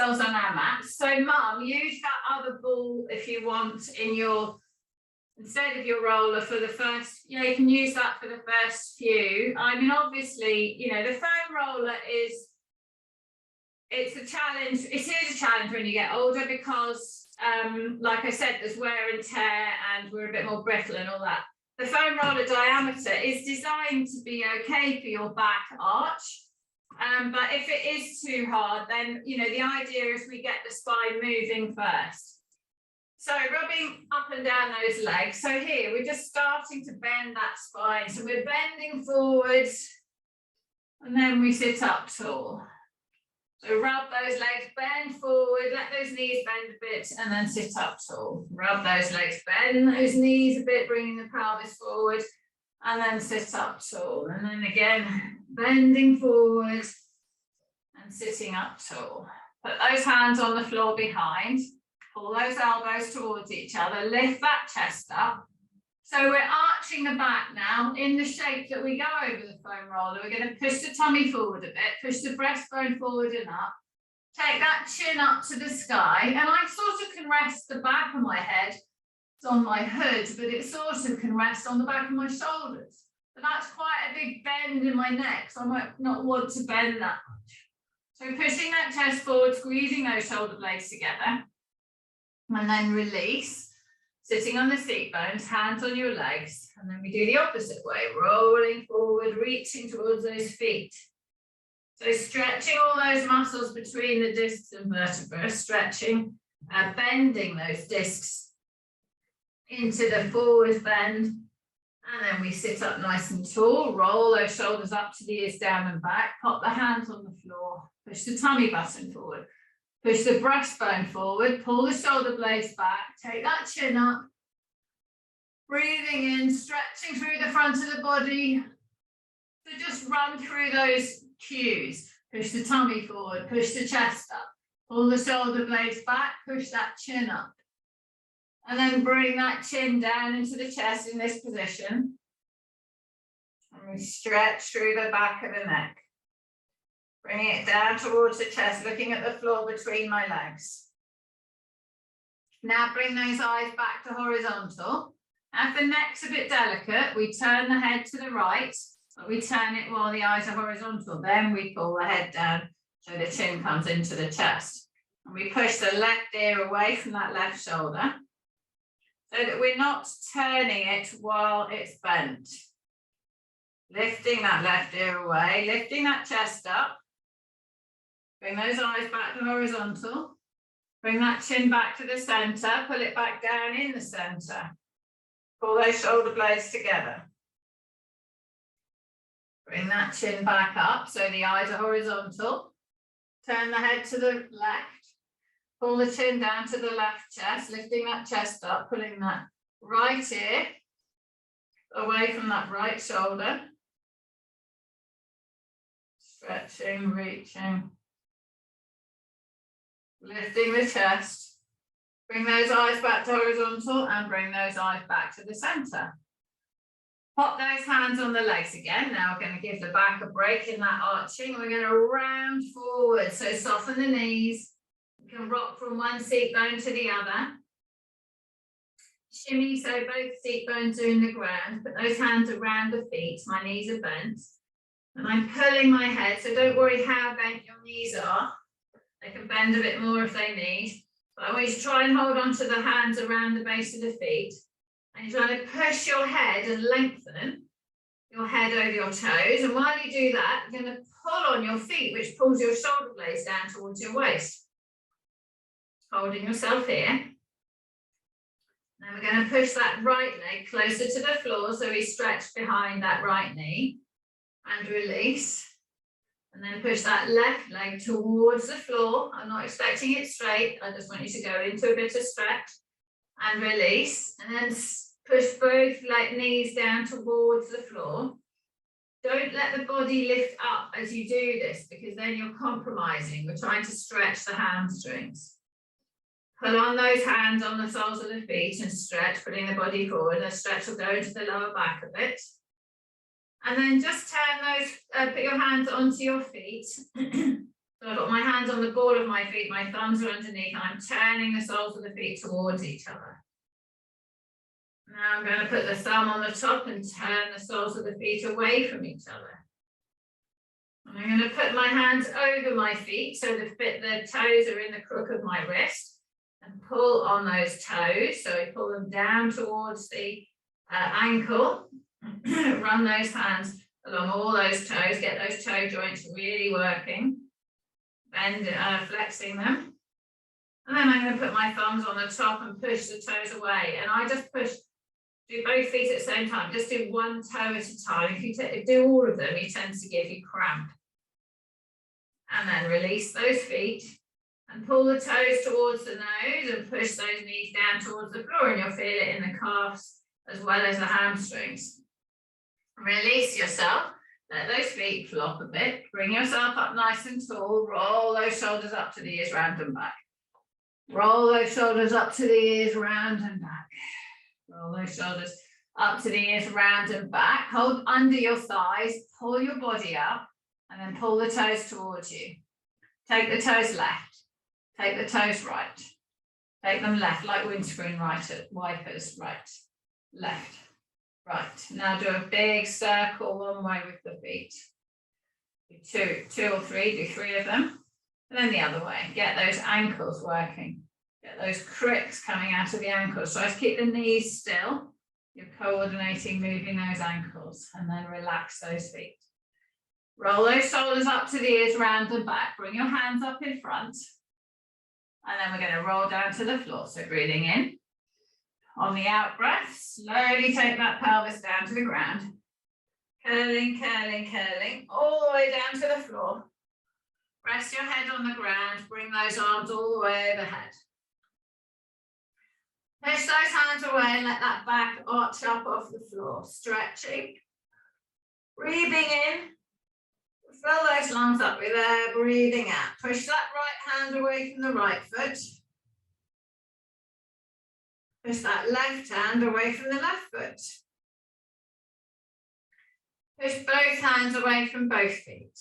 ourselves on our mats. So mum, use that other ball if you want in your, instead of your roller for the first, you can use that for the first few. I mean, obviously, the foam roller it's a challenge. It is a challenge when you get older because, like I said, there's wear and tear and we're a bit more brittle and all that. The foam roller diameter is designed to be okay for your back arch. But if it is too hard, then, the idea is we get the spine moving first. So rubbing up and down those legs. So here, we're just starting to bend that spine. So we're bending forwards and then we sit up tall. So rub those legs, bend forward, let those knees bend a bit and then sit up tall. Rub those legs, bend those knees a bit, bringing the pelvis forward and then sit up tall. And then again, bending forward and sitting up tall. Put those hands on the floor behind. Pull those elbows towards each other, lift that chest up. So we're arching the back now in the shape that we go over the foam roller. We're going to push the tummy forward a bit, push the breastbone forward and up. Take that chin up to the sky. And I sort of can rest the back of my head. It's on my hood, but it sort of can rest on the back of my shoulders. But that's quite a big bend in my neck, so I might not want to bend that much. So pushing that chest forward, squeezing those shoulder blades together. And then release, sitting on the seat bones, hands on your legs. And then we do the opposite way, rolling forward, reaching towards those feet. So stretching all those muscles between the discs and vertebrae, stretching, bending those discs into the forward bend. And then we sit up nice and tall, roll those shoulders up to the ears, down and back, pop the hands on the floor, push the tummy button forward. Push the breastbone forward, pull the shoulder blades back, take that chin up, breathing in, stretching through the front of the body. So just run through those cues. Push the tummy forward, push the chest up, pull the shoulder blades back, push that chin up. And then bring that chin down into the chest in this position. And we stretch through the back of the neck. Bringing it down towards the chest, looking at the floor between my legs. Now bring those eyes back to horizontal. If the neck's a bit delicate, we turn the head to the right, but we turn it while the eyes are horizontal. Then we pull the head down so the chin comes into the chest. And we push the left ear away from that left shoulder so that we're not turning it while it's bent. Lifting that left ear away, lifting that chest up. Bring those eyes back to horizontal. Bring that chin back to the center. Pull it back down in the center. Pull those shoulder blades together. Bring that chin back up so the eyes are horizontal. Turn the head to the left. Pull the chin down to the left chest, lifting that chest up, pulling that right ear away from that right shoulder. Stretching, reaching. Lifting the chest, bring those eyes back to horizontal and bring those eyes back to the center. Pop those hands on the legs again. Now we're going to give the back a break in that arching. We're going to round forward, so soften the knees. You can rock from one seat bone to the other. Shimmy so both seat bones are in the ground. Put those hands around the feet. My knees are bent. And I'm pulling my head, so don't worry how bent your knees are. They can bend a bit more if they need. But I want you to try and hold on to the hands around the base of the feet. And you're trying to push your head and lengthen your head over your toes. And while you do that, you're going to pull on your feet, which pulls your shoulder blades down towards your waist. Holding yourself here. Now we're going to push that right leg closer to the floor. So we stretch behind that right knee and release. And then push that left leg towards the floor. I'm not expecting it straight. I just want you to go into a bit of stretch and release. And then push both knees down towards the floor. Don't let the body lift up as you do this because then you're compromising. We're trying to stretch the hamstrings. Pull on those hands on the soles of the feet and stretch, putting the body forward. The stretch will go into the lower back a bit. And then just turn those, put your hands onto your feet. So I've got my hands on the ball of my feet, my thumbs are underneath, and I'm turning the soles of the feet towards each other. Now I'm going to put the thumb on the top and turn the soles of the feet away from each other. And I'm going to put my hands over my feet so the toes are in the crook of my wrist, and pull on those toes. So I pull them down towards the ankle, run those hands along all those toes, get those toe joints really working, bend, flexing them. And then I'm going to put my thumbs on the top and push the toes away. And I just push, do both feet at the same time, just do one toe at a time. If you do all of them, it tends to give you cramp. And then release those feet and pull the toes towards the nose and push those knees down towards the floor, and you'll feel it in the calves as well as the hamstrings. Release yourself, let those feet flop a bit, bring yourself up nice and tall, roll those shoulders up to the ears, round and back. Roll those shoulders up to the ears, round and back. Roll those shoulders up to the ears, round and back. Hold under your thighs, pull your body up, and then pull the toes towards you. Take the toes left, take the toes right. Take them left, like windscreen wipers, right, left, right. Now do a big circle one way with the feet. Do two or three, do 3 of them. And then the other way, get those ankles working. Get those cricks coming out of the ankles. So just keep the knees still. You're coordinating, moving those ankles, and then relax those feet. Roll those shoulders up to the ears, round and back. Bring your hands up in front. And then we're going to roll down to the floor. So breathing in. On the out breath, slowly take that pelvis down to the ground. Curling, curling, curling, all the way down to the floor. Rest your head on the ground. Bring those arms all the way overhead. Push those hands away and let that back arch up off the floor. Stretching. Breathing in. Fill those lungs up with air, breathing out. Push that right hand away from the right foot. Push that left hand away from the left foot. Push both hands away from both feet.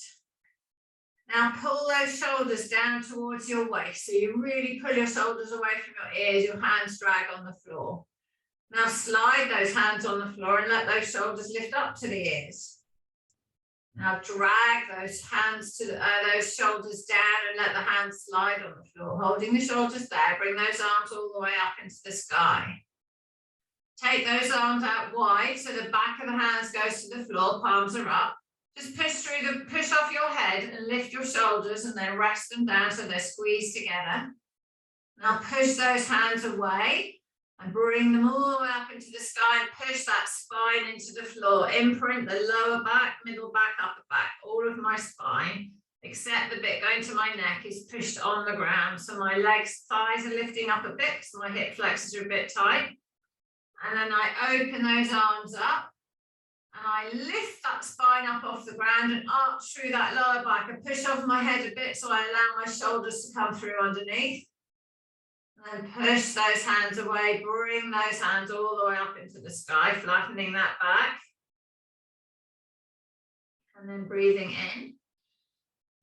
Now pull those shoulders down towards your waist. So you really pull your shoulders away from your ears, your hands drag on the floor. Now slide those hands on the floor and let those shoulders lift up to the ears. Now drag those hands to those shoulders down and let the hands slide on the floor. Holding the shoulders there, bring those arms all the way up into the sky. Take those arms out wide so the back of the hands goes to the floor, palms are up. Just push off your head and lift your shoulders and then rest them down so they're squeezed together. Now push those hands away and bring them all the way up into the sky and push that spine into the floor. Imprint the lower back, middle back, upper back. All of my spine, except the bit going to my neck, is pushed on the ground. So my legs, thighs are lifting up a bit, so my hip flexors are a bit tight. And then I open those arms up and I lift that spine up off the ground and arch through that lower back. I push off my head a bit so I allow my shoulders to come through underneath. And then push those hands away, bring those hands all the way up into the sky, flattening that back. And then breathing in.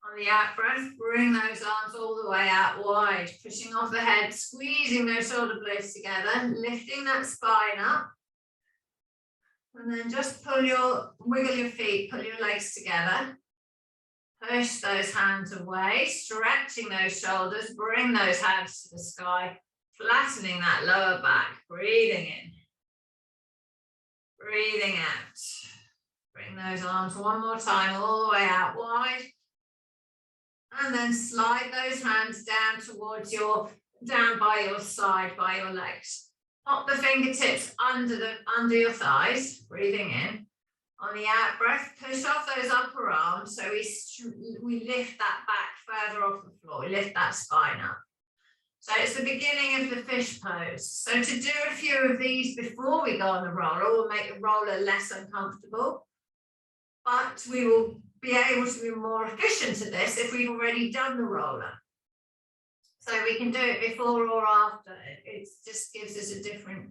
On the out breath, bring those arms all the way out wide, pushing off the head, squeezing those shoulder blades together, lifting that spine up. And then just wiggle your feet, pull your legs together. Push those hands away, stretching those shoulders, bring those hands to the sky, flattening that lower back, breathing in, breathing out. Bring those arms one more time, all the way out wide. And then slide those hands down towards down by your side, by your legs. Pop the fingertips under your thighs, breathing in. On the out breath, push off those upper arms so we lift that back further off the floor. We lift that spine up. So it's the beginning of the fish pose. So to do a few of these before we go on the roller will make the roller less uncomfortable. But we will be able to be more efficient at this if we've already done the roller. So we can do it before or after. It just gives us a different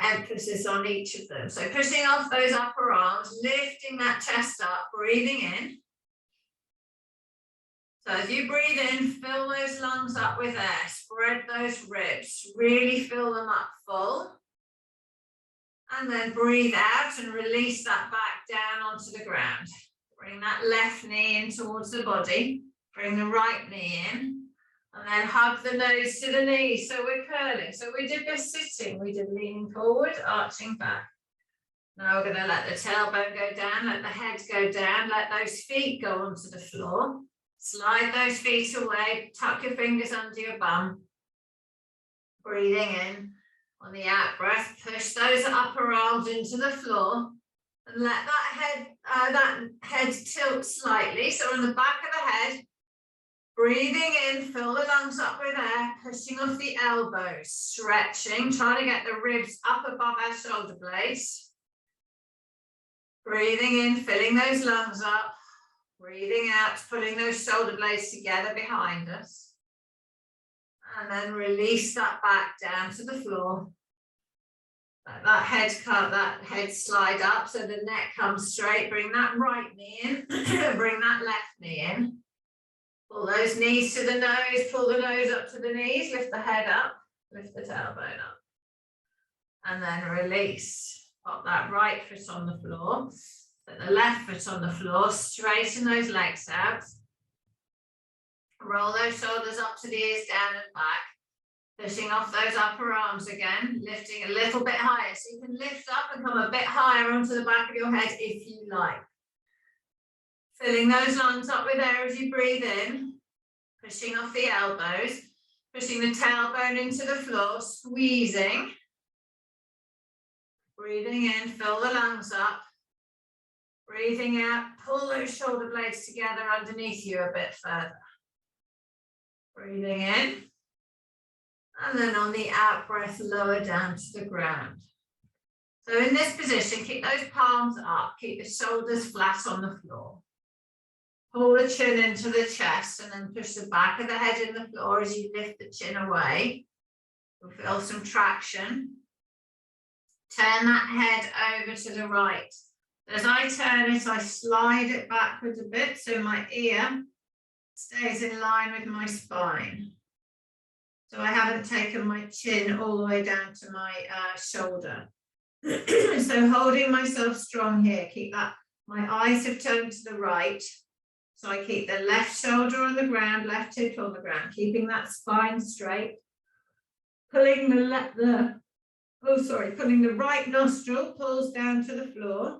emphasis on each of them. So pushing off those upper arms, lifting that chest up, breathing in. So as you breathe in, fill those lungs up with air, spread those ribs, really fill them up full. And then breathe out and release that back down onto the ground. Bring that left knee in towards the body, bring the right knee in, and then hug the nose to the knee. So we're curling. So we did this sitting, we did leaning forward, arching back. Now we're going to let the tailbone go down, let the head go down, let those feet go onto the floor. Slide those feet away, tuck your fingers under your bum. Breathing in. On the out breath, push those upper arms into the floor and let that head tilt slightly. So on the back of the head, breathing in, fill the lungs up with air, pushing off the elbows, stretching, trying to get the ribs up above our shoulder blades. Breathing in, filling those lungs up. Breathing out, pulling those shoulder blades together behind us. And then release that back down to the floor. Let that head slide up so the neck comes straight. Bring that right knee in, bring that left knee in. Pull those knees to the nose, pull the nose up to the knees, lift the head up, lift the tailbone up. And then release. Pop that right foot on the floor. Put the left foot on the floor, straighten those legs out. Roll those shoulders up to the ears, down and back. Pushing off those upper arms again, lifting a little bit higher. So you can lift up and come a bit higher onto the back of your head if you like. Filling those lungs up with air as you breathe in. Pushing off the elbows. Pushing the tailbone into the floor, squeezing. Breathing in, fill the lungs up. Breathing out, pull those shoulder blades together underneath you a bit further. Breathing in. And then on the out breath, lower down to the ground. So in this position, keep those palms up, keep the shoulders flat on the floor. Pull the chin into the chest and then push the back of the head in the floor as you lift the chin away. You'll feel some traction. Turn that head over to the right. As I turn it, I slide it backwards a bit so my ear stays in line with my spine. So I haven't taken my chin all the way down to my shoulder. So holding myself strong here, keep that, my eyes have turned to the right. So I keep the left shoulder on the ground, left hip on the ground, keeping that spine straight. Pulling pulling the right nostril, pulls down to the floor.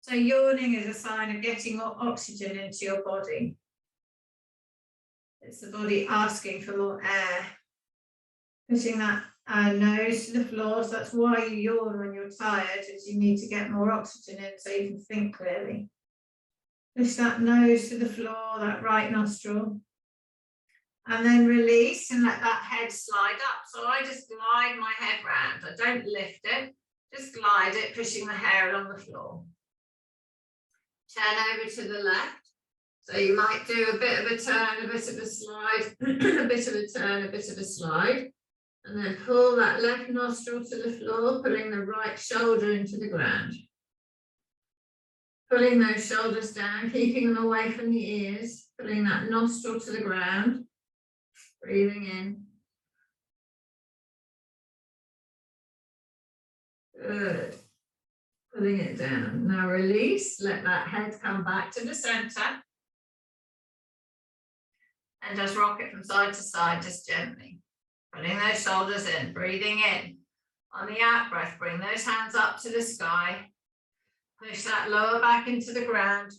So yawning is a sign of getting more oxygen into your body. It's the body asking for more air. Pushing that nose to the floor. So that's why you yawn when you're tired, is you need to get more oxygen in so you can think clearly. Push that nose to the floor, that right nostril. And then release and let that head slide up. So I just glide my head round. I don't lift it, just glide it, pushing the hair along the floor. Turn over to the left. So you might do a bit of a turn, a bit of a slide, a bit of a turn, a bit of a slide. And then pull that left nostril to the floor, pulling the right shoulder into the ground. Pulling those shoulders down, keeping them away from the ears, pulling that nostril to the ground. Breathing in. Good. Pulling it down. Now release, let that head come back to the center. And just rock it from side to side, just gently. Pulling those shoulders in, breathing in. On the out breath, bring those hands up to the sky. Push that lower back into the ground.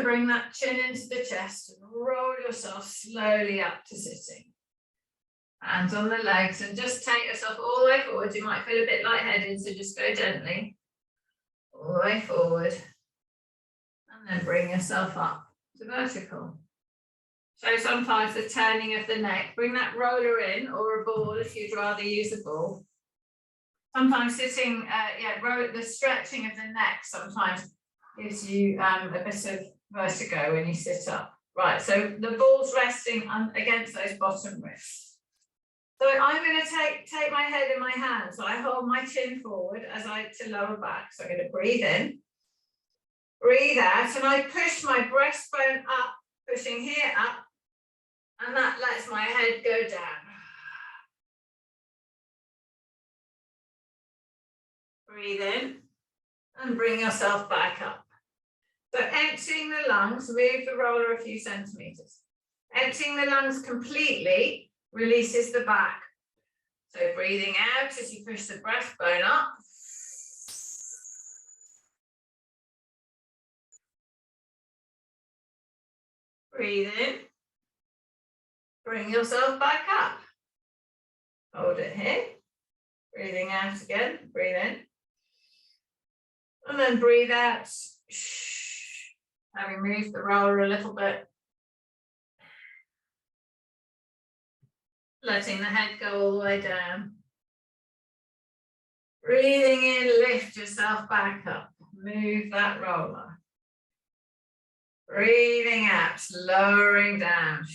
Bring that chin into the chest and roll yourself slowly up to sitting. Hands on the legs and just take yourself all the way forward. You might feel a bit lightheaded, so just go gently. All the way forward. And then bring yourself up to vertical. So sometimes the turning of the neck, bring that roller in or a ball if you'd rather use a ball. Sometimes sitting, the stretching of the neck sometimes gives you a bit of vertigo when you sit up. Right, so the ball's resting against those bottom ribs. So I'm going to take my head in my hands. So I hold my chin forward as to lower back. So I'm going to breathe in. Breathe out, and I push my breastbone up, pushing here up, and that lets my head go down. Breathe in and bring yourself back up. So emptying the lungs, move the roller a few centimeters. Emptying the lungs completely releases the back. So breathing out as you push the breastbone up. Breathe in. Bring yourself back up. Hold it here. Breathing out again. Breathe in. And then breathe out. Having moved the roller a little bit. Letting the head go all the way down. Breathing in, lift yourself back up. Move that roller. Breathing out, lowering down.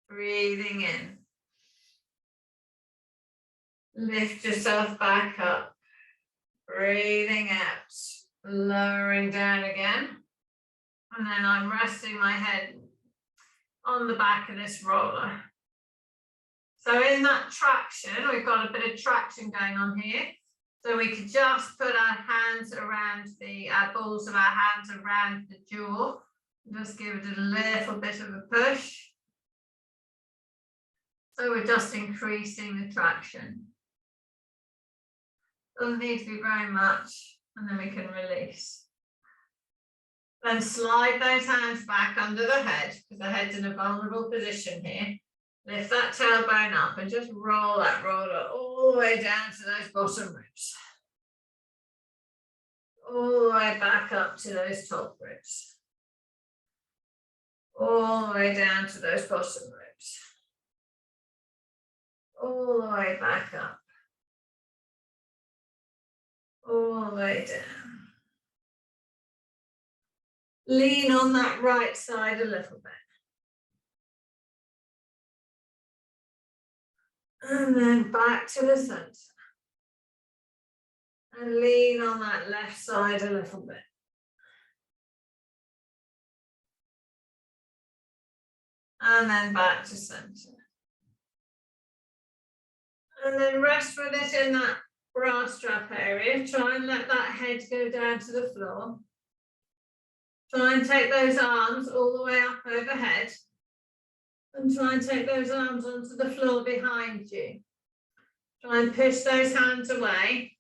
Breathing in. Lift yourself back up. Breathing out, lowering down again. And then I'm resting my head on the back of this roller. So in that traction, we've got a bit of traction going on here. So we could just put our hands around the balls of our hands around the jaw. Just give it a little bit of a push. So we're just increasing the traction. Doesn't need to be very much, and then we can release. Then slide those hands back under the head, because the head's in a vulnerable position here. Lift that tailbone up and just roll that roller all the way down to those bottom ribs. All the way back up to those top ribs. All the way down to those bottom ribs. All the way back up. All the way down. Lean on that right side a little bit. And then back to the center. And lean on that left side a little bit. And then back to center. And then rest with it in that bra strap area. Try and let that head go down to the floor. Try and take those arms all the way up overhead. And try and take those arms onto the floor behind you. Try and push those hands away.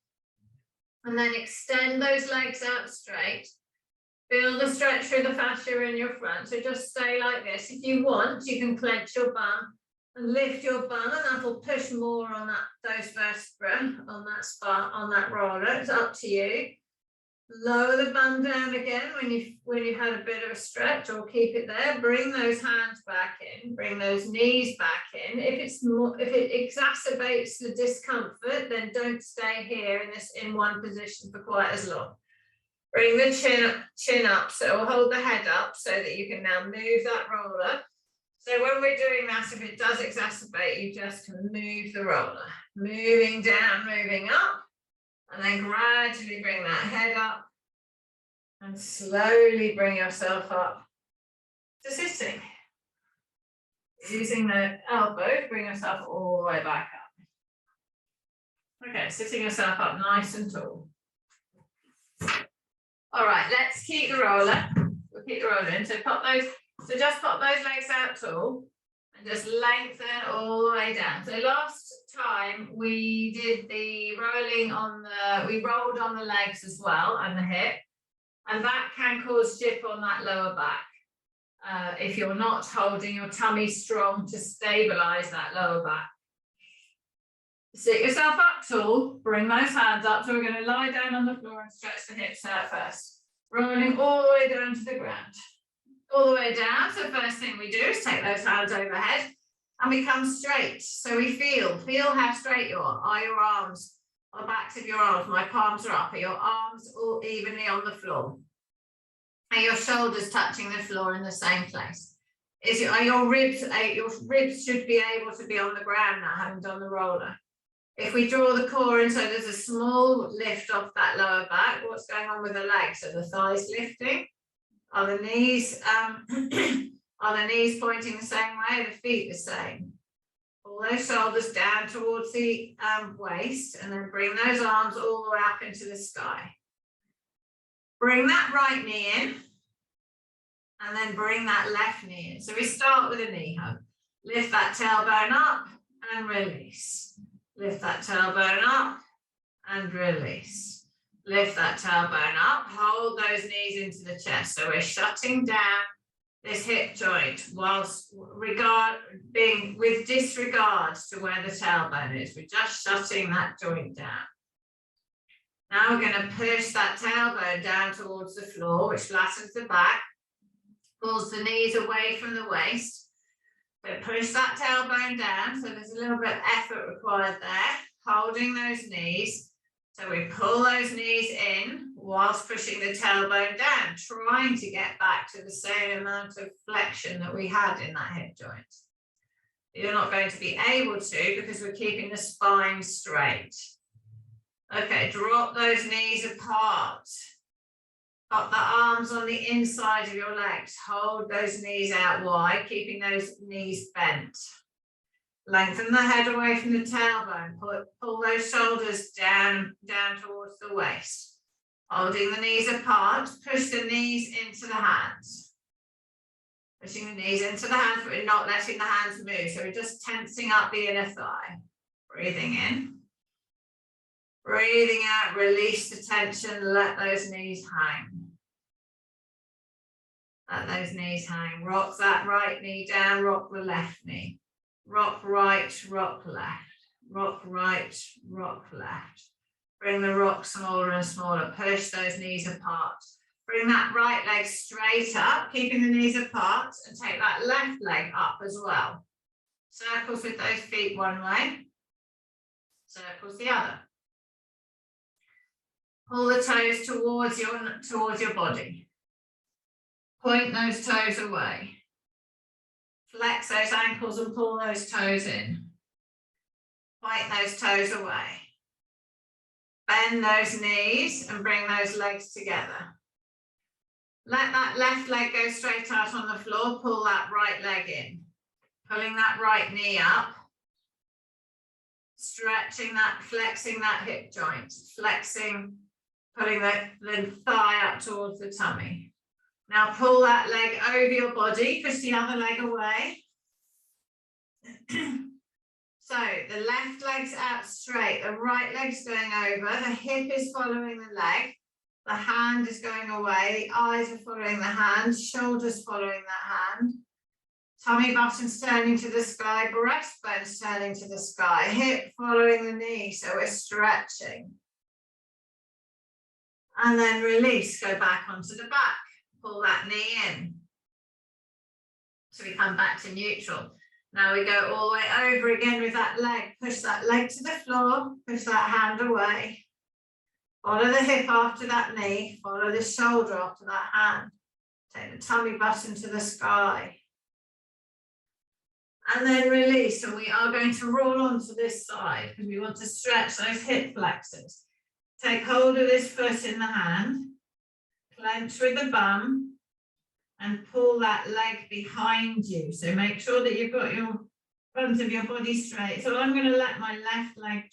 And then extend those legs out straight. Feel the stretch through the fascia in your front. So just stay like this. If you want, you can clench your bum and lift your bum, and that'll push more on those vertebrae, on that spot, on that roller. It's up to you. Lower the bum down again when you've had a bit of a stretch, or keep it there. Bring those hands back in. Bring those knees back in. If it exacerbates the discomfort, then don't stay here in one position for quite as long. Bring the chin up, so we'll hold the head up so that you can now move that roller. So when we're doing that, if it does exacerbate, you just can move the roller. Moving down, moving up, and then gradually bring that head up and slowly bring yourself up to sitting. Using the elbow, bring yourself all the way back up. Okay, sitting yourself up nice and tall. All right, let's keep the roller. We'll keep the roller in. So just pop those legs out tall and just lengthen all the way down. So last time we did the rolling on we rolled on the legs as well and the hip, and that can cause jip on that lower back. If you're not holding your tummy strong to stabilize that lower back. Sit yourself up tall, bring those hands up. So we're going to lie down on the floor and stretch the hips out first. Rolling all the way down to the ground. All the way down. So first thing we do is take those hands overhead and we come straight. So we feel how straight you are. Are your arms on the backs of your arms? My palms are up. Are your arms all evenly on the floor? Are your shoulders touching the floor in the same place? Are your ribs should be able to be on the ground now, having done the roller. If we draw the core in, so there's a small lift off that lower back, what's going on with the legs? Are the thighs lifting? Are the knees pointing the same way? The feet the same? Pull those shoulders down towards the waist, and then bring those arms all the way up into the sky. Bring that right knee in, and then bring that left knee in. So we start with a knee hug. Lift that tailbone up and release. Lift that tailbone up and release. Lift that tailbone up. Hold those knees into the chest. So we're shutting down this hip joint whilst being with disregard to where the tailbone is. We're just shutting that joint down. Now we're going to push that tailbone down towards the floor, which flattens the back, pulls the knees away from the waist. So push that tailbone down. So there's a little bit of effort required there, holding those knees. So we pull those knees in whilst pushing the tailbone down, trying to get back to the same amount of flexion that we had in that hip joint. You're not going to be able to because we're keeping the spine straight. Okay, drop those knees apart. Got the arms on the inside of your legs. Hold those knees out wide, keeping those knees bent. Lengthen the head away from the tailbone. Pull those shoulders down towards the waist. Holding the knees apart, push the knees into the hands. Pushing the knees into the hands, but we're not letting the hands move. So we're just tensing up the inner thigh. Breathing in. Breathing out, release the tension, let those knees hang. Let those knees hang. Rock that right knee down, rock the left knee. Rock right, rock left. Rock right, rock left. Bring the rock smaller and smaller. Push those knees apart. Bring that right leg straight up, keeping the knees apart, and take that left leg up as well. Circles with those feet one way, circles the other. Pull the toes towards your body. Point those toes away. Flex those ankles and pull those toes in. Point those toes away. Bend those knees and bring those legs together. Let that left leg go straight out on the floor. Pull that right leg in. Pulling that right knee up. Stretching that, flexing that hip joint. Flexing, pulling the thigh up towards the tummy. Now pull that leg over your body, push the other leg away. So the left leg's out straight, the right leg's going over, the hip is following the leg, the hand is going away, the eyes are following the hand, shoulders following that hand, tummy buttons turning to the sky, breastbones turning to the sky, hip following the knee, so we're stretching. And then release, go back onto the back. Pull that knee in. So we come back to neutral. Now we go all the way over again with that leg. Push that leg to the floor. Push that hand away. Follow the hip after that knee. Follow the shoulder after that hand. Take the tummy button to the sky. And then release. And we are going to roll onto this side because we want to stretch those hip flexors. Take hold of this foot in the hand. Clench with the bum and pull that leg behind you. So make sure that you've got your front of your body straight. So I'm going to let my left leg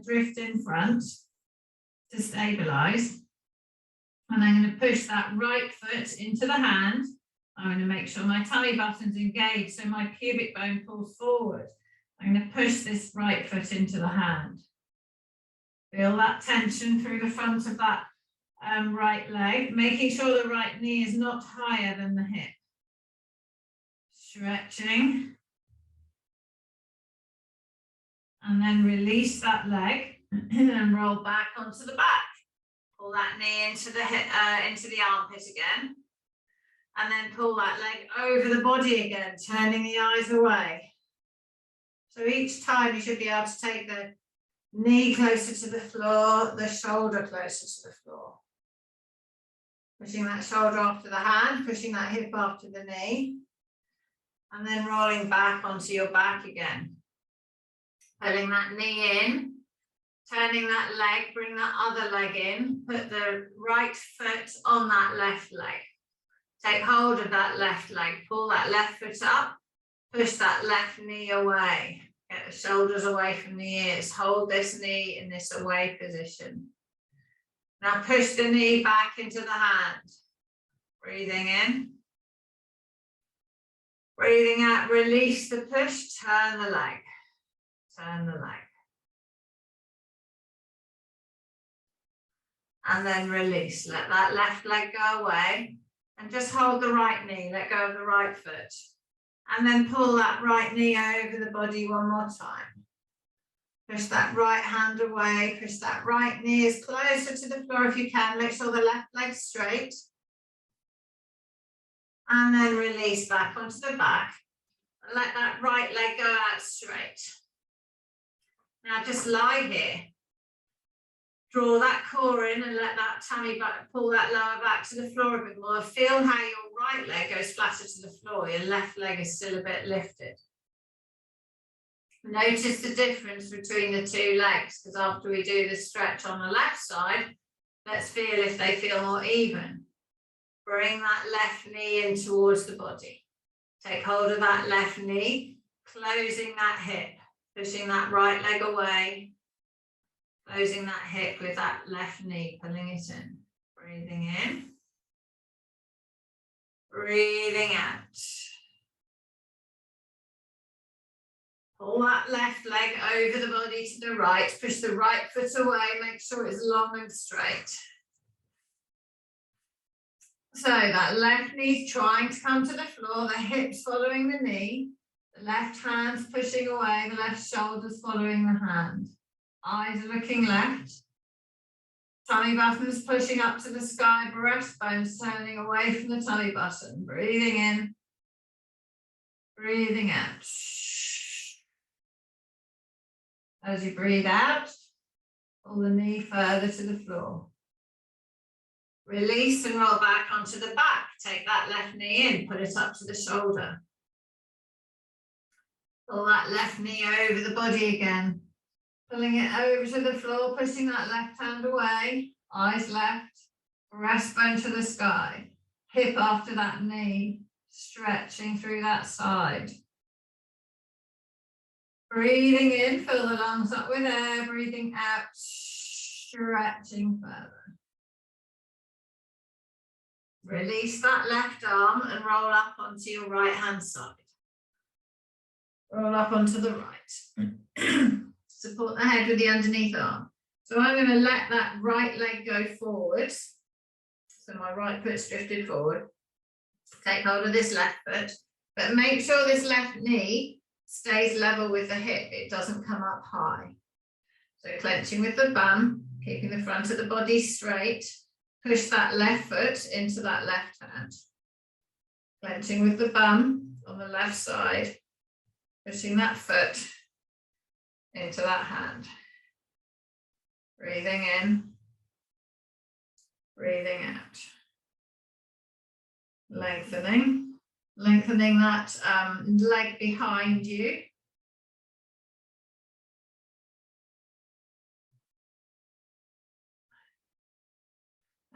drift in front to stabilize. And I'm going to push that right foot into the hand. I'm going to make sure my tummy button's engaged so my pubic bone pulls forward. I'm going to push this right foot into the hand. Feel that tension through the front of that right leg, making sure the right knee is not higher than the hip. Stretching. And then release that leg and roll back onto the back. Pull that knee into the armpit again. And then pull that leg over the body again, turning the eyes away. So each time you should be able to take the knee closer to the floor, the shoulder closer to the floor. Pushing that shoulder after the hand, pushing that hip after the knee, and then rolling back onto your back again. Pulling that knee in, turning that leg, bring that other leg in, put the right foot on that left leg. Take hold of that left leg, pull that left foot up, push that left knee away. Get the shoulders away from the ears. Hold this knee in this away position. Now push the knee back into the hand. Breathing in. Breathing out, release the push, turn the leg. Turn the leg. And then release. Let that left leg go away. And just hold the right knee. Let go of the right foot. And then pull that right knee over the body one more time. Push that right hand away. Push that right knee as closer to the floor if you can. Make sure the left leg's straight. And then release back onto the back. And let that right leg go out straight. Now just lie here. Draw that core in and let that tummy back, pull that lower back to the floor a bit more. Feel how your right leg goes flatter to the floor. Your left leg is still a bit lifted. Notice the difference between the two legs, because after we do the stretch on the left side, let's feel if they feel more even. Bring that left knee in towards the body. Take hold of that left knee, closing that hip, pushing that right leg away. Closing that hip with that left knee, pulling it in. Breathing in. Breathing out. Pull that left leg over the body to the right. Push the right foot away. Make sure it's long and straight. So that left knee's trying to come to the floor. The hips following the knee. The left hand's pushing away. The left shoulder's following the hand. Eyes are looking left. Tummy button's pushing up to the sky, breastbone's turning away from the tummy button. Breathing in, breathing out. As you breathe out, pull the knee further to the floor. Release and roll back onto the back. Take that left knee in, put it up to the shoulder. Pull that left knee over the body again. Pulling it over to the floor, pushing that left hand away, eyes left, breastbone to the sky, hip after that knee, stretching through that side. Breathing in, fill the lungs up with air, breathing out, stretching further. Release that left arm and roll up onto your right hand side. Roll up onto the right. Support the head with the underneath arm. So I'm going to let that right leg go forward. So my right foot's drifted forward. Take hold of this left foot, but make sure this left knee stays level with the hip. It doesn't come up high. So clenching with the bum, keeping the front of the body straight. Push that left foot into that left hand. Clenching with the bum on the left side. Pushing that foot into that hand. Breathing in, breathing out. Lengthening that leg behind you.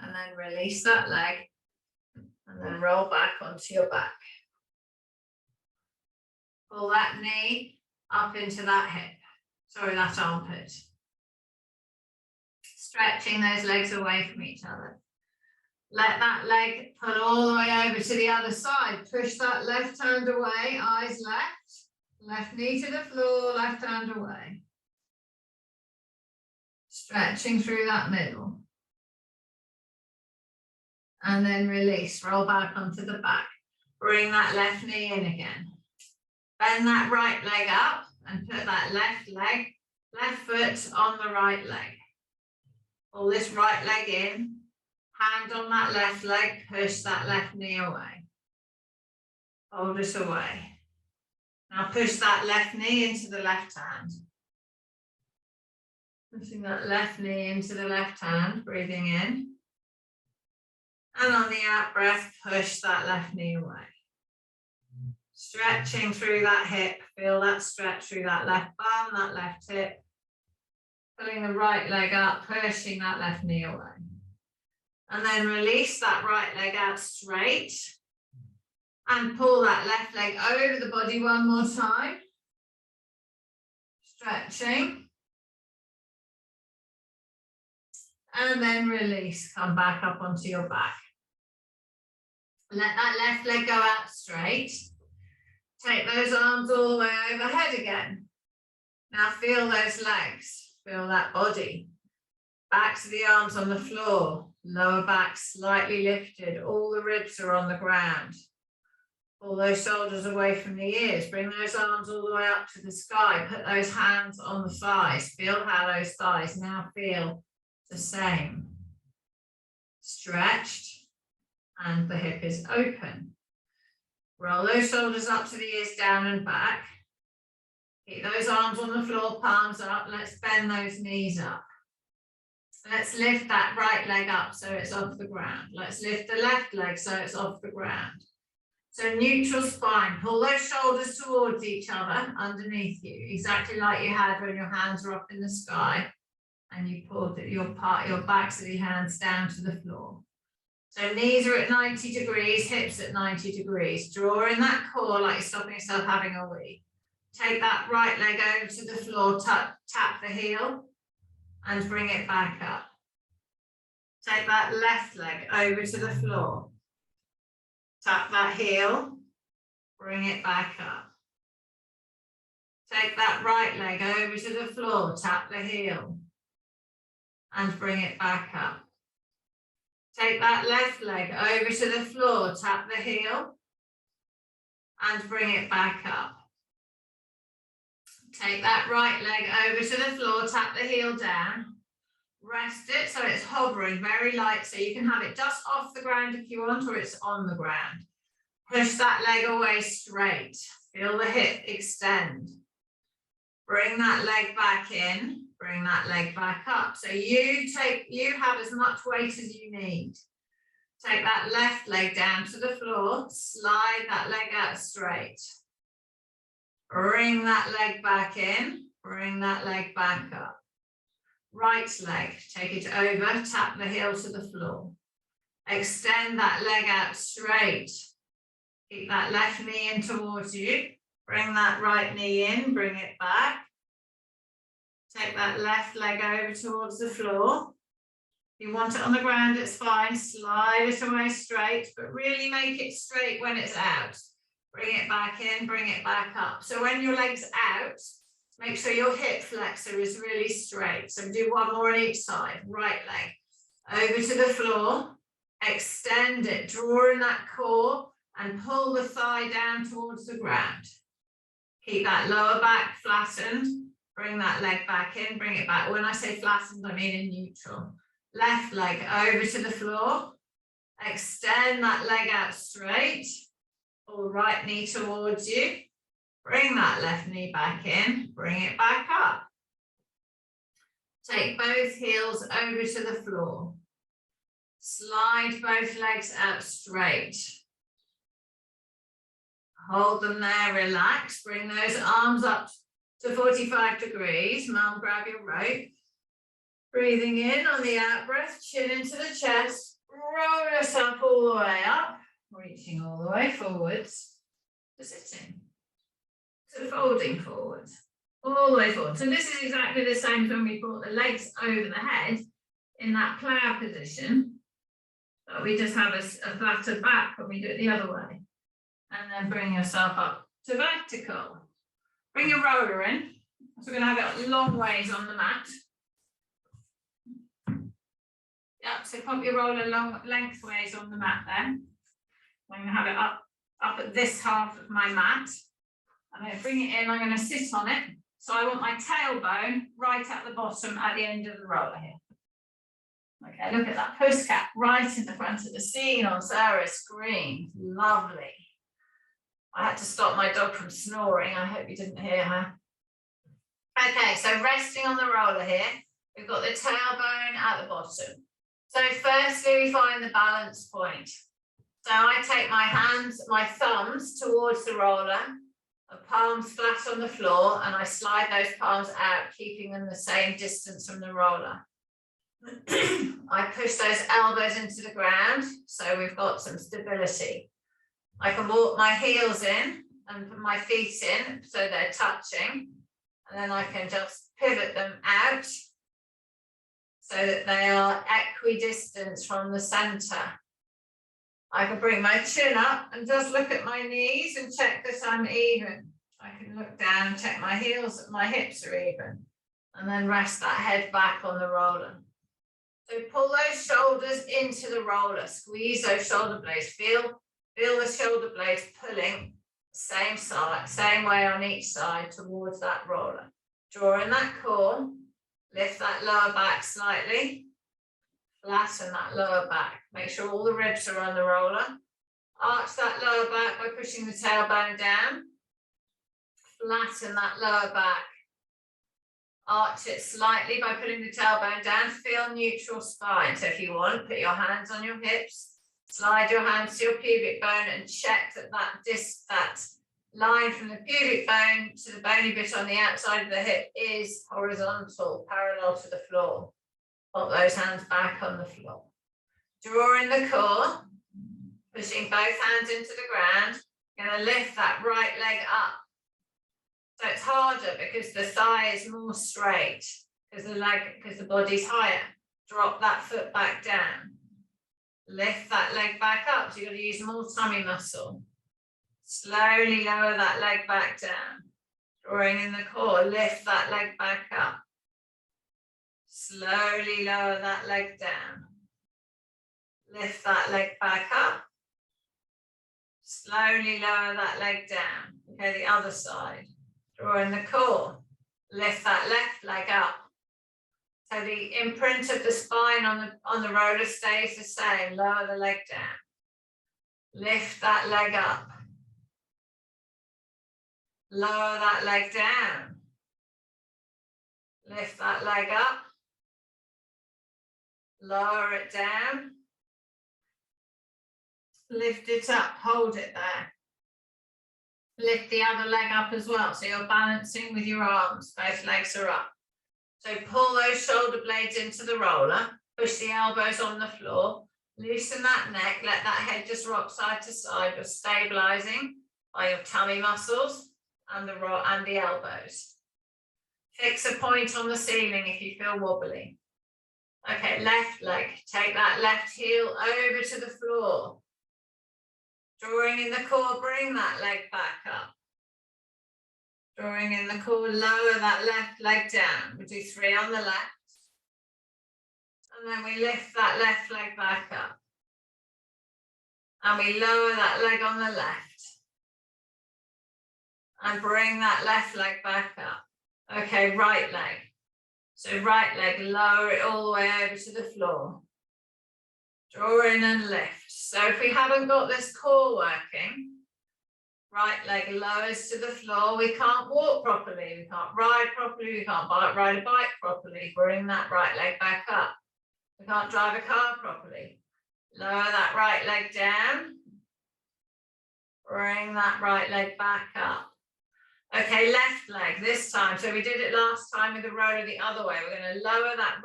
And then release that leg and then roll back onto your back. Pull that knee up into that hip. Sorry, that armpit. Stretching those legs away from each other. Let that leg pull all the way over to the other side. Push that left hand away, eyes left. Left knee to the floor, left hand away. Stretching through that middle. And then release, roll back onto the back. Bring that left knee in again. Bend that right leg up and put that left foot on the right leg. Pull this right leg in, hand on that left leg, push that left knee away. Hold it away. Now push that left knee into the left hand. Pushing that left knee into the left hand, breathing in. And on the out breath, push that left knee away. Stretching through that hip, feel that stretch through that left bum, that left hip. Pulling the right leg up, pushing that left knee away. And then release that right leg out straight. And pull that left leg over the body one more time. Stretching. And then release, come back up onto your back. Let that left leg go out straight. Take those arms all the way overhead again. Now feel those legs, feel that body. Back to the arms on the floor, lower back slightly lifted, all the ribs are on the ground. Pull those shoulders away from the ears, bring those arms all the way up to the sky, put those hands on the thighs, feel how those thighs now feel the same. Stretched, and the hip is open. Roll those shoulders up to the ears, down and back. Keep those arms on the floor, palms up. Let's bend those knees up. Let's lift that right leg up so it's off the ground. Let's lift the left leg so it's off the ground. So neutral spine. Pull those shoulders towards each other underneath you, exactly like you had when your hands were up in the sky and you pulled your backs of your hands down to the floor. So knees are at 90 degrees, hips at 90 degrees. Draw in that core like you're stopping yourself having a wee. Take that right leg over to the floor, tap the heel and bring it back up. Take that left leg over to the floor. Tap that heel, bring it back up. Take that right leg over to the floor, tap the heel and bring it back up. Take that left leg over to the floor, tap the heel and bring it back up. Take that right leg over to the floor, tap the heel down. Rest it so it's hovering very light, so you can have it just off the ground if you want, or it's on the ground. Push that leg away straight. Feel the hip extend. Bring that leg back in. Bring that leg back up. So you have as much weight as you need. Take that left leg down to the floor. Slide that leg out straight. Bring that leg back in. Bring that leg back up. Right leg, take it over, tap the heel to the floor. Extend that leg out straight. Keep that left knee in towards you. Bring that right knee in, bring it back. Take that left leg over towards the floor. If you want it on the ground, it's fine. Slide it away straight, but really make it straight when it's out. Bring it back in, bring it back up. So when your leg's out, make sure your hip flexor is really straight. So do one more on each side. Right leg over to the floor. Extend it, draw in that core and pull the thigh down towards the ground. Keep that lower back flattened. Bring that leg back in, bring it back. When I say flattened, I mean in neutral. Left leg over to the floor. Extend that leg out straight. Pull right knee towards you. Bring that left knee back in, bring it back up. Take both heels over to the floor. Slide both legs out straight. Hold them there, relax. Bring those arms up to 45 degrees. Mum, grab your rope. Breathing in on the out breath, chin into the chest. Roll yourself all the way up, reaching all the way forwards to sitting. So folding forward, all the way forward. So this is exactly the same as when we brought the legs over the head in that plough position. But we just have a flatter back when we do it the other way. And then bring yourself up to vertical. Bring your roller in. So we're going to have it long ways on the mat. Yep, so pop your roller long lengthways on the mat then. I'm going to have it up at this half of my mat. I'm going to bring it in, I'm going to sit on it. So I want my tailbone right at the bottom at the end of the roller here. Okay, look at that pusscat right in the front of the scene on Sarah's screen. Lovely. I had to stop my dog from snoring. I hope you didn't hear her. Okay, so resting on the roller here. We've got the tailbone at the bottom. So firstly, we find the balance point. So I take my hands, my thumbs towards the roller, palms flat on the floor, and I slide those palms out, keeping them the same distance from the roller. I push those elbows into the ground, so we've got some stability. I can walk my heels in and put my feet in so they're touching, and then I can just pivot them out so that they are equidistant from the center. I can bring my chin up and just look at my knees and check that I'm even. I can look down and check my heels, my hips are even, and then rest that head back on the roller. So pull those shoulders into the roller, squeeze those shoulder blades, feel the shoulder blades pulling same side, same way on each side towards that roller. Draw in that core, lift that lower back slightly, flatten that lower back. Make sure all the ribs are on the roller. Arch that lower back by pushing the tailbone down. Flatten that lower back. Arch it slightly by putting the tailbone down. Feel neutral spine. So if you want, put your hands on your hips. Slide your hands to your pubic bone and check that that line from the pubic bone to the bony bit on the outside of the hip is horizontal, parallel to the floor. Put those hands back on the floor. Draw in the core, pushing both hands into the ground. You're going to lift that right leg up. So it's harder because the thigh is more straight, because the body's higher. Drop that foot back down. Lift that leg back up. So you're going to use more tummy muscle. Slowly lower that leg back down. Drawing in the core, lift that leg back up. Slowly lower that leg down. Lift that leg back up. Slowly lower that leg down. Okay, the other side. Draw in the core. Lift that left leg up. So the imprint of the spine on the roller stays the same. Lower the leg down. Lift that leg up. Lower that leg down. Lift that leg up. Lower it down. Lift it up, hold it there. Lift the other leg up as well, so you're balancing with your arms, both legs are up. So pull those shoulder blades into the roller, push the elbows on the floor, loosen that neck, let that head just rock side to side. You're stabilizing by your tummy muscles and the elbows. Fix a point on the ceiling if you feel wobbly. Okay, left leg, take that left heel over to the floor. Drawing in the core, bring that leg back up. Drawing in the core, lower that left leg down. We'll do 3 on the left. And then we lift that left leg back up. And we lower that leg on the left. And bring that left leg back up. Okay, right leg. So right leg, lower it all the way over to the floor. Draw in and lift. So if we haven't got this core working, right leg lowers to the floor, we can't walk properly, we can't ride properly, we can't ride a bike properly. Bring that right leg back up. We can't drive a car properly. Lower that right leg down. Bring that right leg back up. Okay, left leg this time. So we did it last time with the roller the other way. We're going to lower that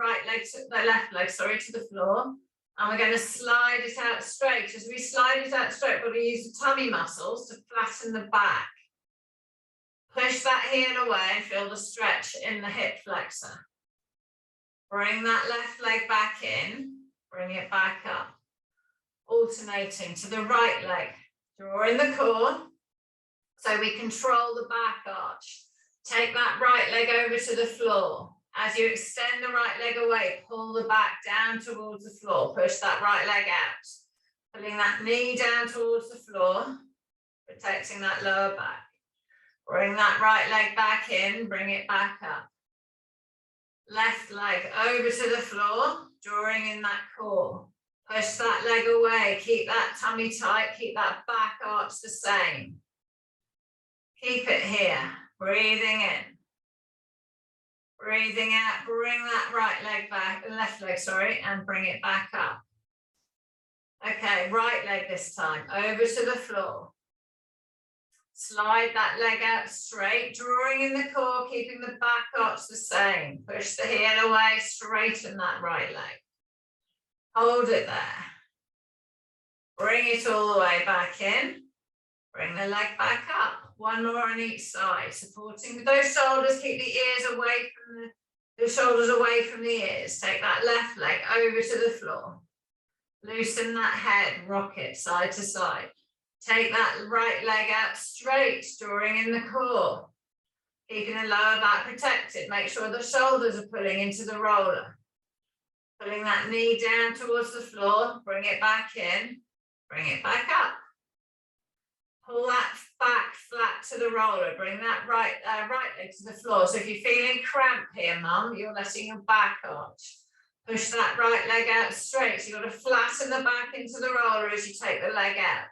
left leg, to the floor. And we're going to slide it out straight. As we slide it out straight, we're going to use the tummy muscles to flatten the back. Push that heel away and feel the stretch in the hip flexor. Bring that left leg back in. Bring it back up. Alternating to the right leg. Draw in the core. So we control the back arch. Take that right leg over to the floor. As you extend the right leg away, pull the back down towards the floor. Push that right leg out. Pulling that knee down towards the floor, protecting that lower back. Bring that right leg back in, bring it back up. Left leg over to the floor, drawing in that core. Push that leg away, keep that tummy tight, keep that back arch the same. Keep it here, breathing in. Breathing out, bring that right leg back, left leg, sorry, and bring it back up. Okay, right leg this time, over to the floor. Slide that leg out straight, drawing in the core, keeping the back arch the same. Push the heel away, straighten that right leg. Hold it there. Bring it all the way back in. Bring the leg back up. One more on each side, supporting with those shoulders. Keep the ears away from the shoulders away from the ears. Take that left leg over to the floor. Loosen that head, rock it side to side. Take that right leg out straight, drawing in the core. Keeping the lower back protected. Make sure the shoulders are pulling into the roller. Pulling that knee down towards the floor. Bring it back in. Bring it back up. Pull that back flat to the roller. Bring that right leg to the floor. So if you're feeling cramp here, mum, you're letting your back arch. Push that right leg out straight. So you've got to flatten the back into the roller as you take the leg out.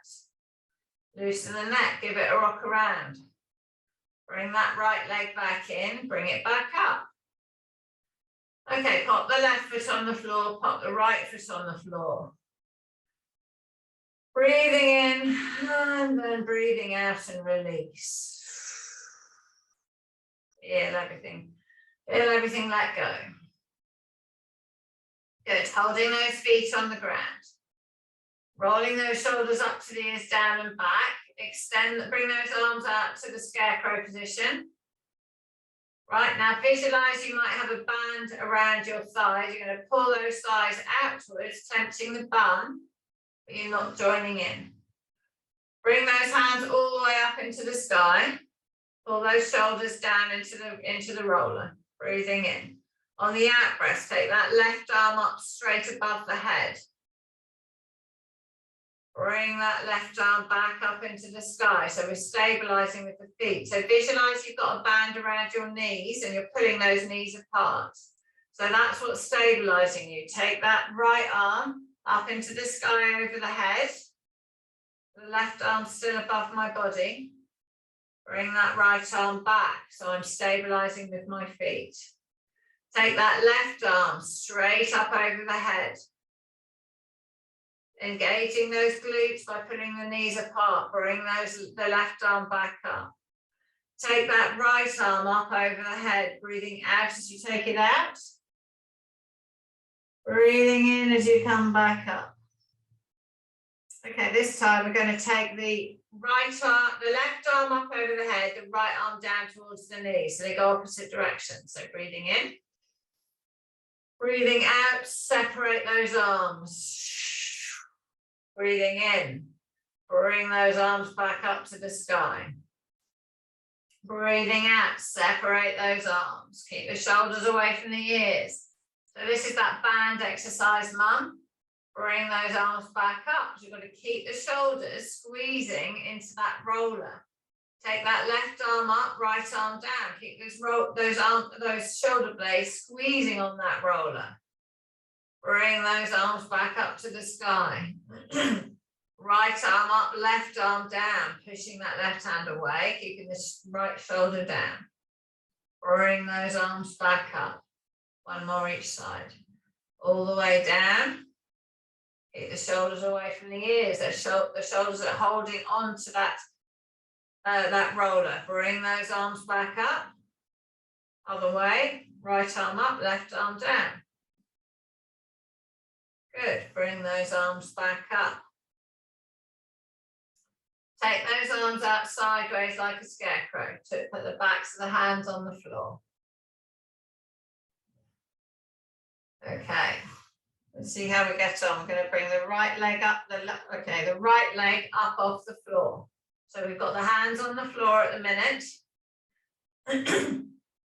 Loosen the neck, give it a rock around. Bring that right leg back in, bring it back up. Okay, pop the left foot on the floor, pop the right foot on the floor. Breathing in and then breathing out and release. Feel everything let go. Good, holding those feet on the ground. Rolling those shoulders up to the ears, down and back. Extend, bring those arms out to the scarecrow position. Right, now visualize you might have a band around your thighs. You're going to pull those thighs outwards, clenching the bum, but you're not joining in. Bring those hands all the way up into the sky. Pull those shoulders down into the roller. Breathing in. On the out breath, take that left arm up straight above the head. Bring that left arm back up into the sky. So we're stabilizing with the feet. So visualize you've got a band around your knees and you're pulling those knees apart. So that's what's stabilizing you. Take that right arm up into the sky over the head. The left arm still above my body. Bring that right arm back. So I'm stabilizing with my feet. Take that left arm straight up over the head. Engaging those glutes by pulling the knees apart. Bring the left arm back up. Take that right arm up over the head, breathing out as you take it out. Breathing in as you come back up. Okay, this time we're going to take the left arm up over the head, the right arm down towards the knee. So they go opposite directions. So breathing in. Breathing out, separate those arms. Breathing in, bring those arms back up to the sky. Breathing out, separate those arms. Keep the shoulders away from the ears. So this is that band exercise, mum. Bring those arms back up. So you've got to keep the shoulders squeezing into that roller. Take that left arm up, right arm down. Keep those shoulder blades squeezing on that roller. Bring those arms back up to the sky. Right arm up, left arm down, pushing that left hand away, keeping the right shoulder down. Bring those arms back up. One more each side. All the way down. Keep the shoulders away from the ears. The shoulders are holding on to that roller. Bring those arms back up. Other way. Right arm up, left arm down. Good. Bring those arms back up. Take those arms out sideways like a scarecrow. Put the backs of the hands on the floor. Okay. Let's see how we get on. We're going to bring the right leg up. The right leg up off the floor. So we've got the hands on the floor at the minute.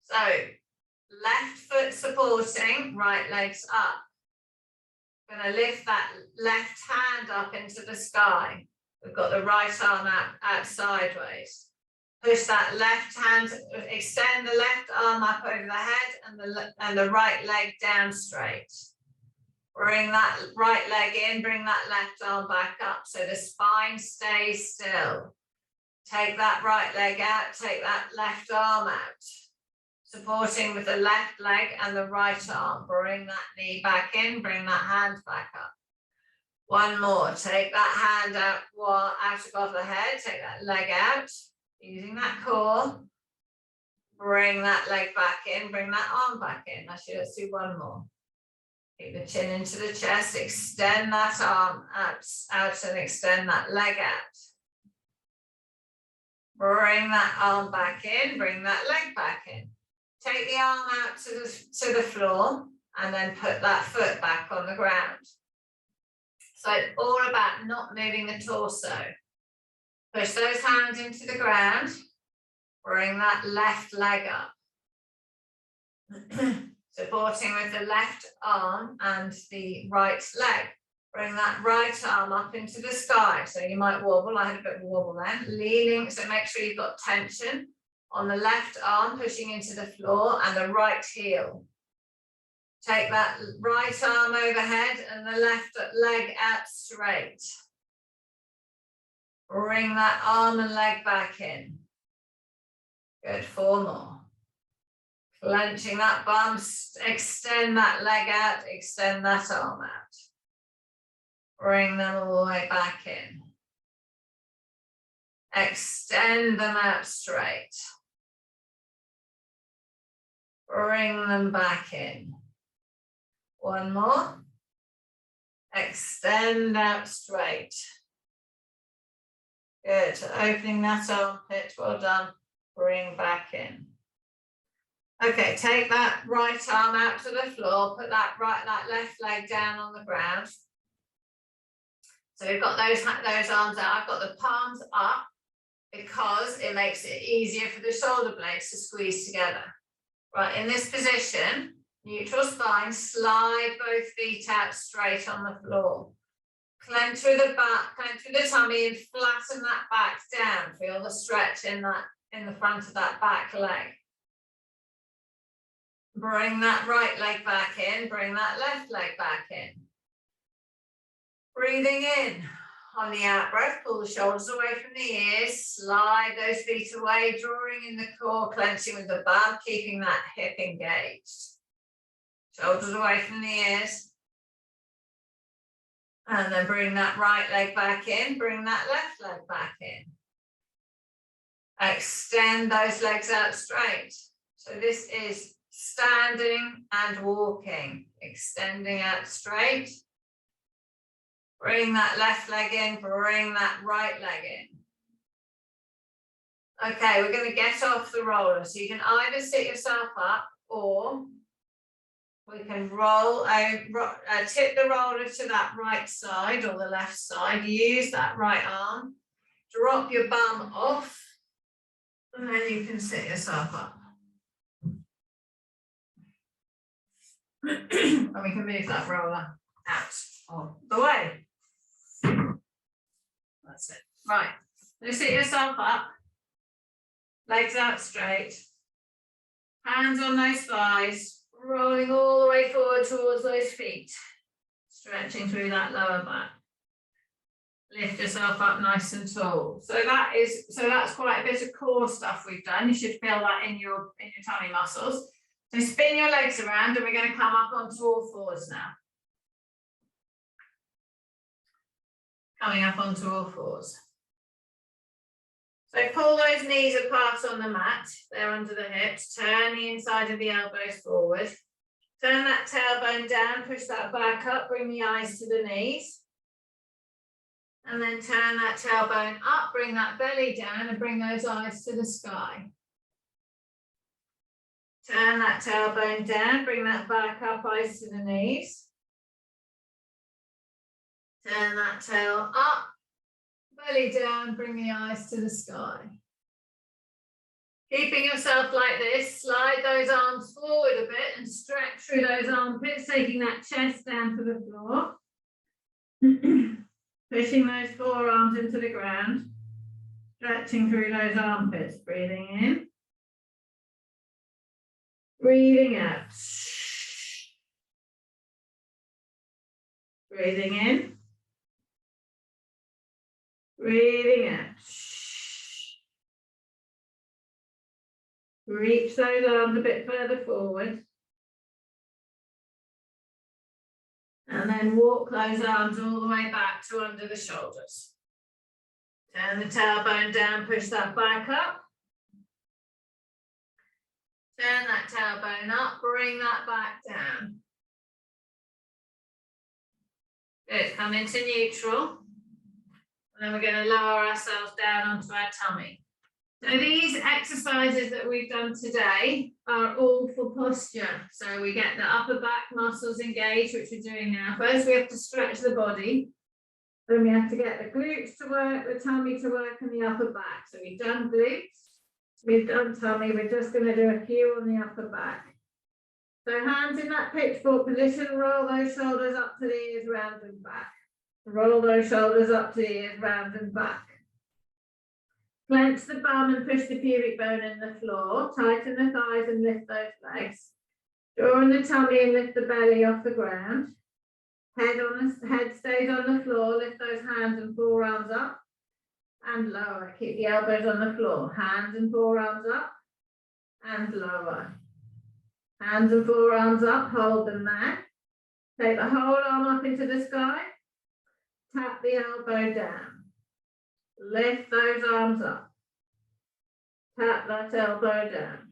So left foot supporting, right legs up. Going to lift that left hand up into the sky. We've got the right arm out sideways. Push that left hand, extend the left arm up over the head and the right leg down straight. Bring that right leg in, bring that left arm back up so the spine stays still. Take that right leg out, take that left arm out. Supporting with the left leg and the right arm. Bring that knee back in, bring that hand back up. One more. Take that hand out above the head. Take that leg out. Using that core. Bring that leg back in. Bring that arm back in. Actually, let's do one more. Keep the chin into the chest. Extend that arm out and extend that leg out. Bring that arm back in. Bring that leg back in. Take the arm out to the floor and then put that foot back on the ground. So it's all about not moving the torso. Push those hands into the ground. Bring that left leg up. Supporting with the left arm and the right leg. Bring that right arm up into the sky. So you might wobble. I had a bit of a wobble then. Leaning, so make sure you've got tension on the left arm, pushing into the floor, and the right heel. Take that right arm overhead and the left leg out straight. Bring that arm and leg back in. Good, 4 more. Clenching that bum, extend that leg out, extend that arm out. Bring them all the way back in. Extend them out straight. Bring them back in. One more. Extend out straight. Good. Opening that armpit. Well done. Bring back in. Okay, take that right arm out to the floor. Put that left leg down on the ground. So we've got those arms out. I've got the palms up because it makes it easier for the shoulder blades to squeeze together. Right, in this position, neutral spine, slide both feet out straight on the floor. Clench through the back, clench through the tummy and flatten that back down. Feel the stretch in the front of that back leg. Bring that right leg back in, bring that left leg back in. Breathing in. On the out breath, pull the shoulders away from the ears, slide those feet away, drawing in the core, clenching with the bum, keeping that hip engaged. Shoulders away from the ears. And then bring that right leg back in, bring that left leg back in. Extend those legs out straight. So this is standing and walking, extending out straight. Bring that left leg in, bring that right leg in. Okay, we're going to get off the roller. So you can either sit yourself up or we can tip the roller to that right side or the left side. Use that right arm. Drop your bum off and then you can sit yourself up. And we can move that roller out of the way. That's it. Right. Now sit yourself up. Legs out straight. Hands on those thighs. Rolling all the way forward towards those feet. Stretching through that lower back. Lift yourself up nice and tall. So that's quite a bit of core stuff we've done. You should feel that in your tummy muscles. So spin your legs around and we're going to come up onto all fours now. Coming up onto all fours. So pull those knees apart on the mat. They're under the hips. Turn the inside of the elbows forward. Turn that tailbone down. Push that back up. Bring the eyes to the knees. And then turn that tailbone up. Bring that belly down and bring those eyes to the sky. Turn that tailbone down. Bring that back up. Eyes to the knees. Turn that tail up, belly down, bring the eyes to the sky. Keeping yourself like this, slide those arms forward a bit and stretch through those armpits, taking that chest down to the floor. Pushing those forearms into the ground, stretching through those armpits, breathing in. Breathing out. Breathing in. Breathing out. Reach those arms a bit further forward. And then walk those arms all the way back to under the shoulders. Turn the tailbone down, push that back up. Turn that tailbone up, bring that back down. Good, come into neutral. And then we're going to lower ourselves down onto our tummy. So these exercises that we've done today are all for posture. So we get the upper back muscles engaged, which we're doing now. First, we have to stretch the body. Then we have to get the glutes to work, the tummy to work, and the upper back. So we've done glutes, we've done tummy. We're just going to do a few on the upper back. So hands in that pitchfork position, roll those shoulders up to the ears, round and back. Roll those shoulders up to the ears, round and back. Clench the bum and push the pubic bone in the floor. Tighten the thighs and lift those legs. Draw in the tummy and lift the belly off the ground. Head stays on the floor. Lift those hands and forearms up and lower. Keep the elbows on the floor. Hands and forearms up and lower. Hands and forearms up. Hold them there. Take the whole arm up into the sky. Tap the elbow down. Lift those arms up. Tap that elbow down.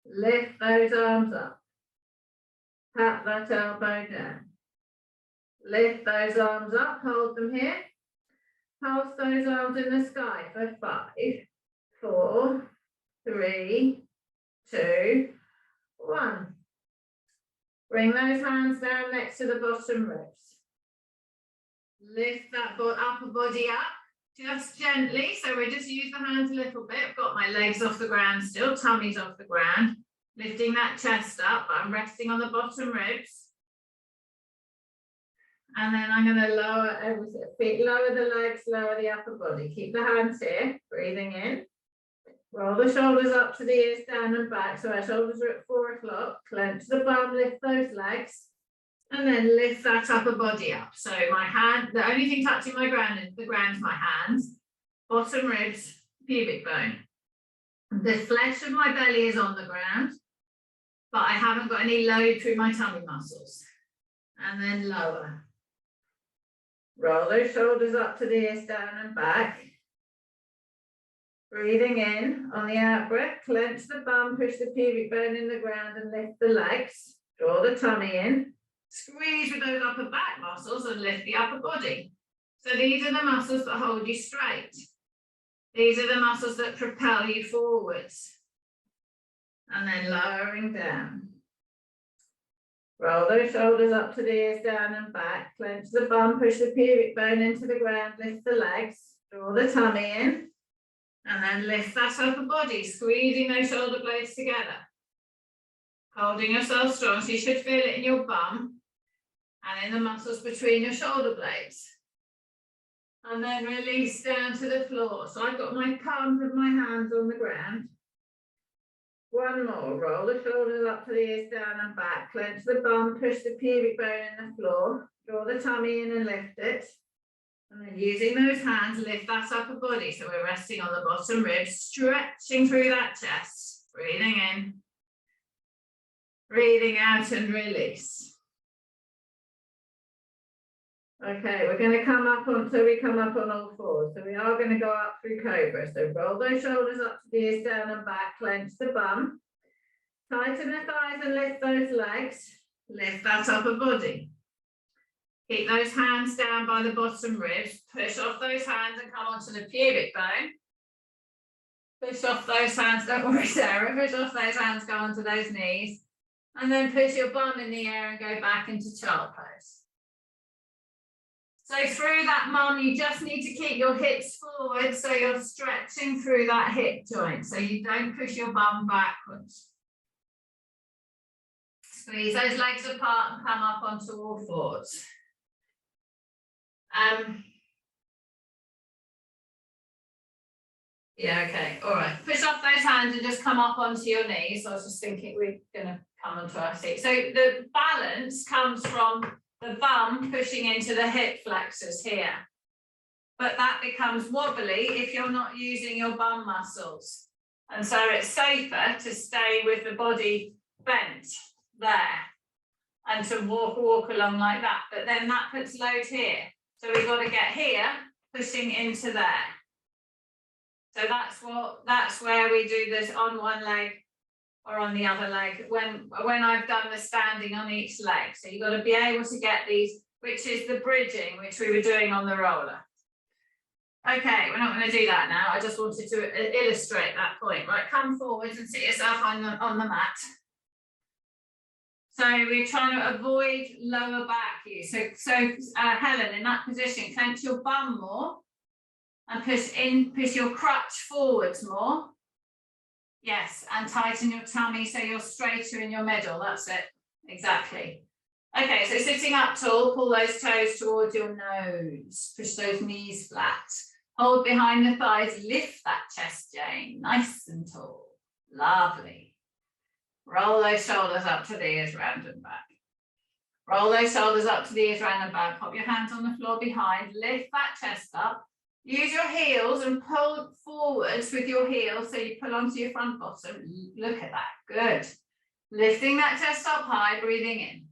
Lift those arms up. Tap that elbow down. Lift those arms up. Hold them here. Pulse those arms in the sky for 5, 4, 3, 2, 1. Bring those hands down next to the bottom ribs. Lift that upper body up. Just gently, so we just use the hands a little bit. I've got my legs off the ground still, tummy's off the ground. Lifting that chest up, but I'm resting on the bottom ribs. And then I'm going to lower everything. Feet, lower the legs, lower the upper body. Keep the hands here, breathing in. Roll the shoulders up to the ears, down and back. So our shoulders are at 4 o'clock. Clench the bum, lift those legs. And then lift that upper body up. So my hand, the only thing touching my ground is my hands, bottom ribs, pubic bone. The flesh of my belly is on the ground, but I haven't got any load through my tummy muscles. And then lower. Roll those shoulders up to the ears, down and back. Breathing in on the out breath, clench the bum, push the pubic bone in the ground and lift the legs. Draw the tummy in. Squeeze with those upper back muscles and lift the upper body. So these are the muscles that hold you straight. These are the muscles that propel you forwards. And then lowering down. Roll those shoulders up to the ears, down and back. Clench the bum, push the pubic bone into the ground, lift the legs. Draw the tummy in. And then lift that upper body, squeezing those shoulder blades together. Holding yourself strong, so you should feel it in your bum and in the muscles between your shoulder blades. And then release down to the floor. So I've got my palms of my hands on the ground. One more, roll the shoulders up to the ears, down and back. Clench the bum, push the pubic bone in the floor. Draw the tummy in and lift it. And then using those hands, lift that upper body. So we're resting on the bottom ribs, stretching through that chest. Breathing in. Breathing out and release. Okay, we're going to come up on, so we come up on all fours. So we are going to go up through cobra. So roll those shoulders up to the ears, down and back, clench the bum. Tighten the thighs and lift those legs. Lift that upper body. Keep those hands down by the bottom ribs. Push off those hands and come onto the pubic bone. Push off those hands, don't worry Sarah, push off those hands, go onto those knees. And then push your bum in the air and go back into child pose. So through that mum, you just need to keep your hips forward so you're stretching through that hip joint so you don't push your bum backwards. Squeeze those legs apart and come up onto all fours. Yeah, okay, all right. Push off those hands and just come up onto your knees. I was just thinking we're going to come onto our seat. So the balance comes from the bum pushing into the hip flexors here. But that becomes wobbly if you're not using your bum muscles. And so it's safer to stay with the body bent there. and to walk along like that. But then that puts load here. So we've got to get here, pushing into there. So that's where we do this on one leg or on the other leg when I've done the standing on each leg. So you've got to be able to get these, which is the bridging, which we were doing on the roller. Okay, we're not going to do that now. I just wanted to illustrate that point. Right, come forwards and sit yourself on the mat. So we're trying to avoid lower back use. So Helen, in that position, clench your bum more and push your crutch forwards more. Yes, and tighten your tummy so you're straighter in your middle. That's it, exactly. Okay, so sitting up tall, pull those toes towards your nose. Push those knees flat. Hold behind the thighs, lift that chest, Jane. Nice and tall. Lovely. Roll those shoulders up to the ears, round and back. Roll those shoulders up to the ears, round and back. Pop your hands on the floor behind. Lift that chest up. Use your heels and pull forwards with your heels so you pull onto your front bottom. Look at that. Good. Lifting that chest up high, breathing in.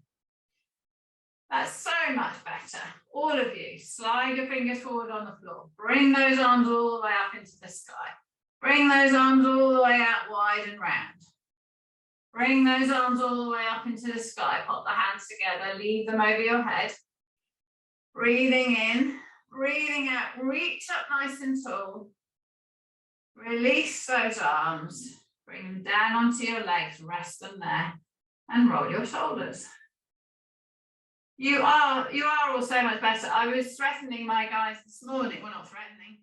That's so much better. All of you, slide your fingers forward on the floor. Bring those arms all the way up into the sky. Bring those arms all the way out wide and round. Bring those arms all the way up into the sky. Pop the hands together, leave them over your head. Breathing in, breathing out, reach up nice and tall. Release those arms. Bring them down onto your legs, rest them there, and roll your shoulders. You are all so much better. I was threatening my guys this morning, well, not threatening.